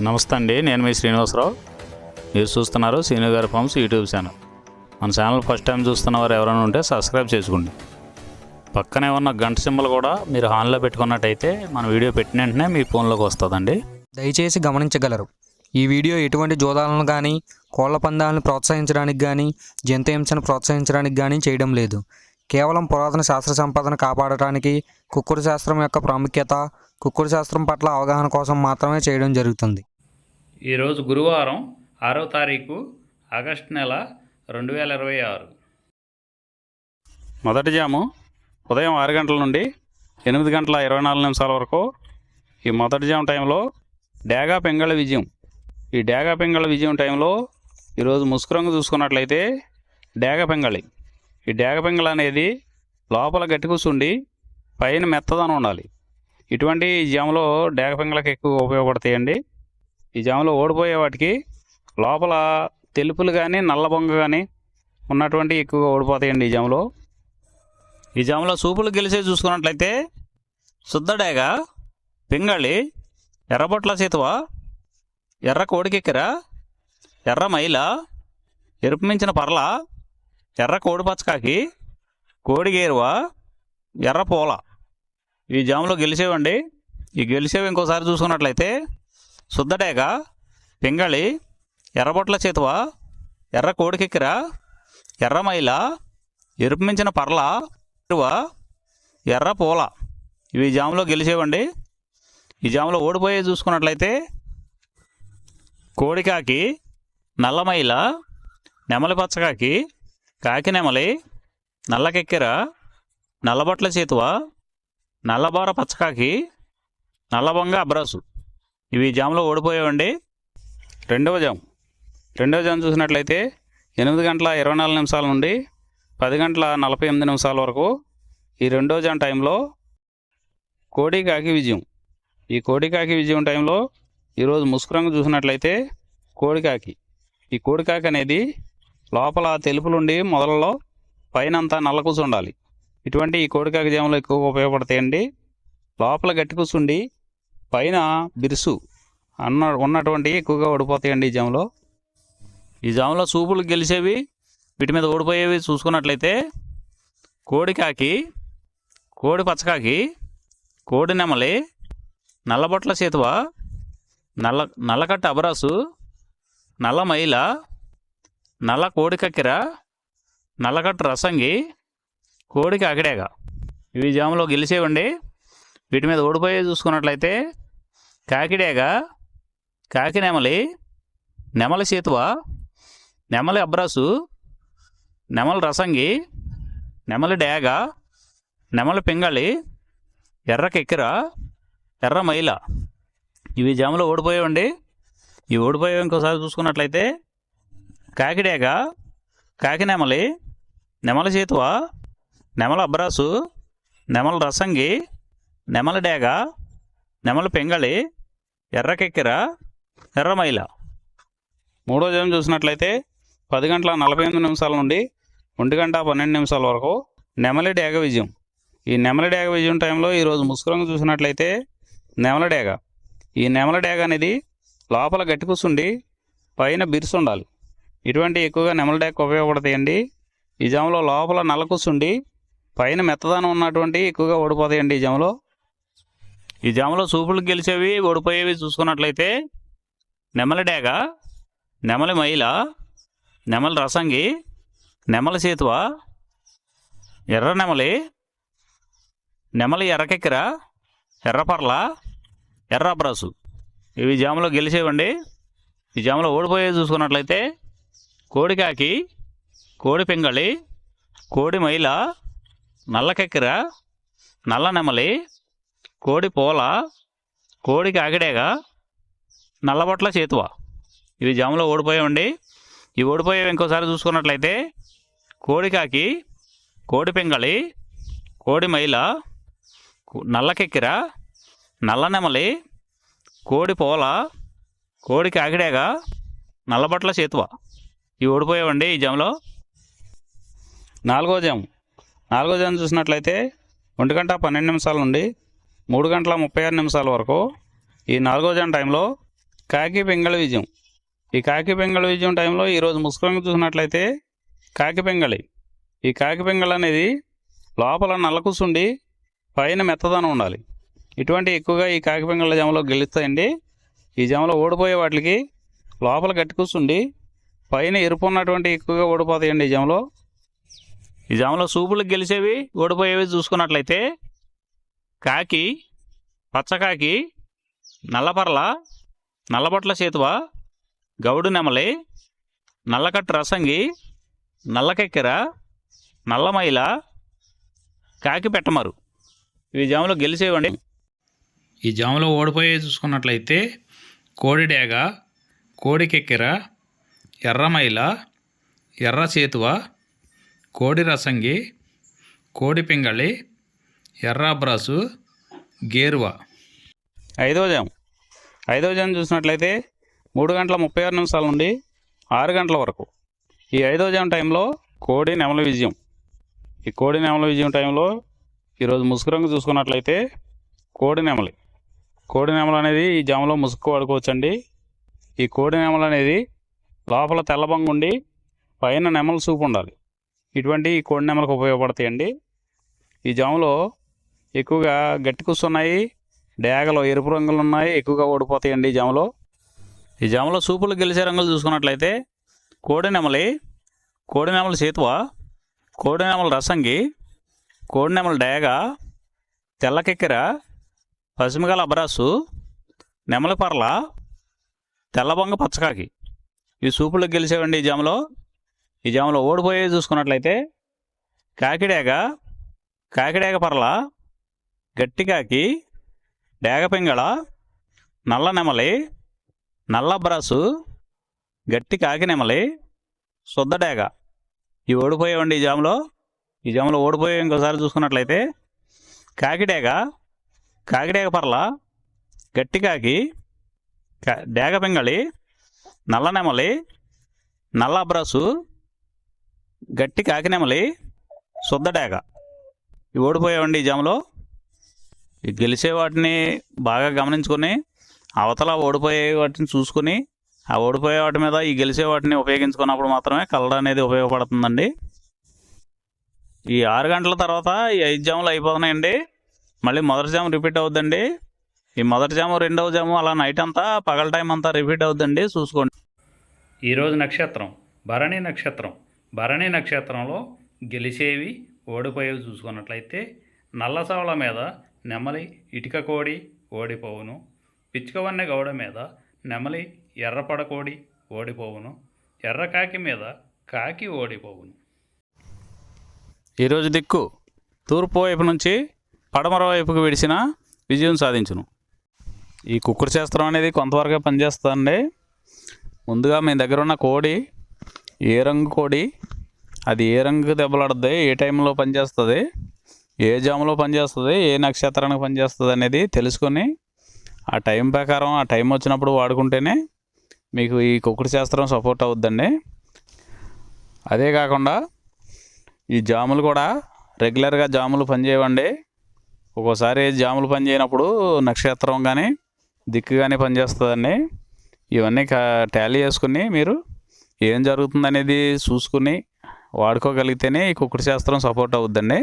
నమస్తే అండి, నేను మీ శ్రీనివాసరావు. మీరు చూస్తున్నారు శ్రీను గారి ఫార్మ్స్ యూట్యూబ్ ఛానల్. మన ఛానల్ ఫస్ట్ టైం చూస్తున్న వారు ఎవరైనా ఉంటే సబ్స్క్రైబ్ చేసుకోండి. పక్కనే ఉన్న గంట సింబల్ కూడా మీరు ఆన్లో పెట్టుకున్నట్టయితే మన వీడియో పెట్టిన వెంటనే మీ ఫోన్లోకి వస్తుందండి. దయచేసి గమనించగలరు, ఈ వీడియో ఎటువంటి జోదాలను కానీ కోళ్ల పందాలను ప్రోత్సహించడానికి కానీ జంతు హింసను ప్రోత్సహించడానికి కానీ చేయడం లేదు. కేవలం పురాతన శాస్త్ర సంపదను కాపాడటానికి, కుక్కుడు శాస్త్రం యొక్క ప్రాముఖ్యత, కుక్కుడు శాస్త్రం పట్ల అవగాహన కోసం మాత్రమే చేయడం జరుగుతుంది. ఈరోజు గురువారం 6వ తారీఖు ఆగస్టు నెల 2026. మొదటి జాము ఉదయం 6 గంటల నుండి 8 గంటల 24 నిమిషాల వరకు. ఈ మొదటి జాము టైంలో డేగా పెంగళ విజయం. ఈ డేగా పెంగళ విజయం టైంలో ఈరోజు ముసుకురంగు చూసుకున్నట్లయితే డేగ పెంగళి. ఈ డేగ పెంగళ అనేది లోపల గట్టి కూర్చుండి పైన మెత్తదనం ఉండాలి. ఇటువంటి జాములో డేగ పెంగళకి ఎక్కువ ఉపయోగపడతాయండి. ఈ జాములో ఓడిపోయే వాటికి లోపల తెలుపులు కానీ నల్ల బొంగ కానీ ఉన్నటువంటి ఎక్కువగా ఓడిపోతాయండి ఈ జాములో. ఈ జాములో సూపులు గెలిచే చూసుకున్నట్లయితే శుద్ధ డేగ, పింగళి, ఎర్రబొట్ల సీతువ, ఎర్ర కోడికెక్కెర, ఎర్ర మైల, ఎరుపు మించిన పర్ల, ఎర్ర కోడి పచ్చకాకి, కోడి గేరువ, ఎర్ర పూల. ఈ జాములో గెలిచేవండి. ఈ గెలిచేవి ఇంకోసారి చూసుకున్నట్లయితే శుద్ధ డేగ, పింగళి, ఎర్రబొట్ల చేతువ, ఎర్ర కోడికెక్కిర, ఎర్ర మైల, ఎరుపు మించిన పర్ల, ఎర్ర పూల. ఇవి జాములో గెలిచేవండి. ఈ జాములో ఓడిపోయే చూసుకున్నట్లయితే కోడికాకి, నల్లమైల, నెమలి పచ్చకాకి, కాకి నెమలి, నల్లకెక్కెర, నల్లబొట్ల చేతువ, నల్లబోర పచ్చకాకి, నల్లబొంగ అబ్రాసు. ఇవి జాములో ఓడిపోయేవండి. రెండవ జాము చూసినట్లయితే 8 గంటల 24 నిమిషాల నుండి 10 గంటల 48 నిమిషాల వరకు. ఈ రెండో జాము టైంలో కోడికాకి విజయం. ఈ కోడికాకి విజయం టైంలో ఈరోజు ముసుకురంగు చూసినట్లయితే కోడికాకి. ఈ కోడికాకి అనేది లోపల తెలుపులుండి మొదలలో పైనంతా నల్ల కూర్చుండాలి. ఇటువంటి ఈ కోడికాకి జాములు ఎక్కువగా ఉపయోగపడతాయండి. లోపల గట్టి కూర్చుండి పైన బిరుసు ఉన్నటువంటి ఎక్కువగా ఓడిపోతాయండి ఈ జాములో. ఈ జాములో సూపులు గెలిచేవి, వీటి మీద ఓడిపోయేవి చూసుకున్నట్లయితే కోడికాకి, కోడి పచ్చకాకి, కోడి నెమలి, నల్లబొట్ల చేతువ, నల్లకట్ట అబరాసు, నల్ల మైల, నల్ల కోడి కక్కెర, నల్లకట్ట రసంగి, కోడికి అగడేగ. ఇవి జాములో గెలిచేవండి. వీటి మీద ఓడిపోయే చూసుకున్నట్లయితే కాకిడేగ, కాకి నెమలి, నెమలి చేతువ, నెమలి అబ్రాసు, నెమలి రసంగి, నెమలి డేగ, నెమలి పింగళి, ఎర్ర కెక్కెర, ఎర్ర మైల. ఇవి జాములో ఓడిపోయేవండి. ఇవి ఓడిపోయేవి ఇంకోసారి చూసుకున్నట్లయితే కాకిడేగ, కాకి నెమలి, నెమలి చేతువ, నెమలి అబ్రాసు, నెమలి రసంగి, నెమలి డేగ, నెమలి పింగళి, ఎర్ర కెక్కెర, ఎర్ర మైల. మూడో జాము చూసినట్లయితే 10 గంటల 48 నిమిషాల నుండి 1 గంట 12 నిమిషాల వరకు నెమలి డేగ విజయం. ఈ నెమలి డేగ విజయం టైంలో ఈరోజు ముసుకురంగు చూసినట్లయితే నెమలి డేగ. ఈ నెమలి డేగ అనేది లోపల గట్టి కూర్చుండి పైన బిరుసు ఉండాలి. ఇటువంటి ఎక్కువగా నెమలి డేగ ఉపయోగపడతాయండి. ఈ జాములో లోపల నల్ల కూర్చుండి పైన మెత్తదానం ఉన్నటువంటి ఎక్కువగా ఓడిపోతాయండి ఈ జాములో. ఈ జాములో సూపులు గెలిచేవి, ఓడిపోయేవి చూసుకున్నట్లయితే నెమలి డేగ, నెమలి మైల, నెమలి రసంగి, నెమలి చేతువ, ఎర్ర నెమలి, నెమలి ఎర్రకెక్కెర, ఎర్రపర్ల, ఎర్ర అబ్రాసు. ఇవి జాములో గెలిచేవండి. ఈ జాములో ఓడిపోయేవి చూసుకున్నట్లయితే కోడికాకి, కోడి పింగళి, కోడి మైల, నల్లకెక్కెర, నల్ల నెమలి, కోడి పూల, కోడికి ఆగిడేగ, నల్లబొట్ల చేతువ. ఇవి జాములో ఓడిపోయావండి. ఇవి ఓడిపోయేవి ఇంకోసారి చూసుకున్నట్లయితే కోడికాకి, కోడి పింగళి, కోడి మైల, నల్లకెక్కెర, నల్ల నెమలి, కోడి పూల, కోడికి ఆగిడేగ, నల్లబొట్ల చేతువ. ఇవి ఓడిపోయావండి ఈ జాములో. నాలుగో జాము చూసినట్లయితే 1 గంట 12 నిమిషాల నుండి 3 గంటల 36 నిమిషాల వరకు. ఈ 4వ జాము టైంలో కాకి పింగళ విజయం. ఈ కాకి పింగళ విజయం టైంలో ఈరోజు ముసుకొని చూసినట్లయితే కాకి పింగళి. ఈ కాకి పింగళ అనేది లోపల నల్ల కూసుండి పైన మెత్తదనం ఉండాలి. ఇటువంటి ఎక్కువగా ఈ కాకి పింగళ జామలో గెలుస్తాయండి. ఈ జామలో ఓడిపోయే వాటికి లోపల గట్టి కూసుండి పైన ఎరుపు ఉన్నటువంటి ఎక్కువగా ఓడిపోతాయండి ఈ జామలో. ఈ జామలో సూపులకు గెలిచేవి ఓడిపోయేవి చూసుకున్నట్లయితే కాకి, పచ్చకాకి, నల్లపర్ల, నల్లబొట్ల చేతువ, గౌడు నెమలి, నల్లకట్టు రసంగి, నల్లకెక్కెర, నల్లమైల, కాకి పెట్టమరు. ఇవి జాములో గెలిచేవండి. ఈ జాములో ఓడిపోయే చూసుకున్నట్లయితే కోడి డేగ, కోడి కెక్కెర, ఎర్రమైల, ఎర్ర చేతువ, కోడి రసంగి, కోడి పింగళి, ఎర్ర అబ్రాసు, గేరువ. ఐదవ జాము చూసినట్లయితే 3:36 నుండి 6 గంటల వరకు. ఈ 5వ జాము టైంలో కోడి నెమలి విజయం. ఈ కోడి నెమలి విజయం టైంలో ఈరోజు ముసుగు రంగు చూసుకున్నట్లయితే కోడి నెమలి అనేది ఈ జాములో ముసుగు వాడుకోవచ్చండి. ఈ కోడి నెమలి అనేది లోపల తెల్లబంగు ఉండి పైన నెమలి సూపు ఉండాలి. ఇటువంటి ఈ కోడి నెమలకు ఉపయోగపడతాయండి. ఈ జాములో ఎక్కువగా గట్టి కూస్తున్నాయి, డేగలో ఎరుపు రంగులు ఉన్నాయి, ఎక్కువగా ఓడిపోతాయండి ఈ జాములో సూపులు గెలిచే రంగులు చూసుకున్నట్లయితే కోడి నెమలి చేతువ, కోడి నెమలి రసంగి, కోడి నెమలి డేగ, తెల్లకెక్కెర, పసిమిగల అబ్రాసు, నెమలి పర్ల, తెల్లబొంగ పచ్చకాకి. ఈ సూపులకు గెలిచేవండి ఈ జాములో ఓడిపోయేవి చూసుకున్నట్లయితే కాకిడేగ పర్ల, గట్టికాకి, డేగ పింగళ, నల్ల నెమలి, నల్ల అబ్రాసు, గట్టి కాకి నెమలి, శుద్ధ డేగ. ఇవి ఓడిపోయేవండి ఈ జాములో ఓడిపోయే ఇంకోసారి చూసుకున్నట్లయితే కాకిడేగ పర్ల, గట్టి కాకి, డేగ పింగళి, నల్ల నెమలి, నల్ల అబ్రాసు, గట్టి కాకి నెమలి, శుద్ధ డేగ. ఇవి ఓడిపోయేవండి ఈ జాములో. ఈ గెలిచే వాటిని బాగా గమనించుకొని అవతల ఓడిపోయే వాటిని చూసుకుని ఆ ఓడిపోయే వాటి మీద ఈ గెలిచే వాటిని ఉపయోగించుకున్నప్పుడు మాత్రమే కలర్ అనేది ఉపయోగపడుతుందండి. ఈ 6 గంటల తర్వాత ఈ 5 జాములు అయిపోతున్నాయండి. మళ్ళీ మొదటి జాము రిపీట్ అవుద్దండి. ఈ మొదటి జాము, రెండవ జాము అలా నైట్ అంతా పగల టైం అంతా రిపీట్ అవుద్దండి, చూసుకోండి. ఈరోజు నక్షత్రం భరణి నక్షత్రంలో గెలిచేవి ఓడిపోయేవి చూసుకున్నట్లయితే నల్లసవల మీద నెమలి ఇటుక కోడి ఓడిపోవును, పిచ్చుకవన్నె గౌడ మీద నెమలి ఎర్రపడకోడి ఓడిపోవును, ఎర్రకాకి మీద కాకి ఓడిపోవును. ఈరోజు దిక్కు తూర్పు వైపు నుంచి పడమర వైపుకు విడిచిన విజయం సాధించును. ఈ కుక్కుడు శాస్త్రం అనేది కొంతవరకే పనిచేస్తుందండి. ముందుగా మీ దగ్గర ఉన్న కోడి ఏ రంగు కోడి, అది ఏ రంగు దెబ్బలాడుద్ది, ఏ టైంలో పనిచేస్తుంది, ఏ జాములో పనిచేస్తుంది, ఏ నక్షత్రానికి పనిచేస్తుంది అనేది తెలుసుకొని ఆ టైం ప్రకారం ఆ టైం వచ్చినప్పుడు వాడుకుంటేనే మీకు ఈ కుక్కుడు శాస్త్రం సపోర్ట్ అవుద్దండి. అదే కాకుండా ఈ జాములు కూడా రెగ్యులర్గా జాములు పనిచేయవండి. ఒక్కోసారి జాములు పనిచేయనప్పుడు నక్షత్రం కానీ దిక్కు కానీ పనిచేస్తుందండి. ఇవన్నీ టాలీ చేసుకుని మీరు ఏం జరుగుతుందనేది చూసుకుని వాడుకోగలిగితేనే ఈ కుక్కుడు శాస్త్రం సపోర్ట్ అవుద్దండి.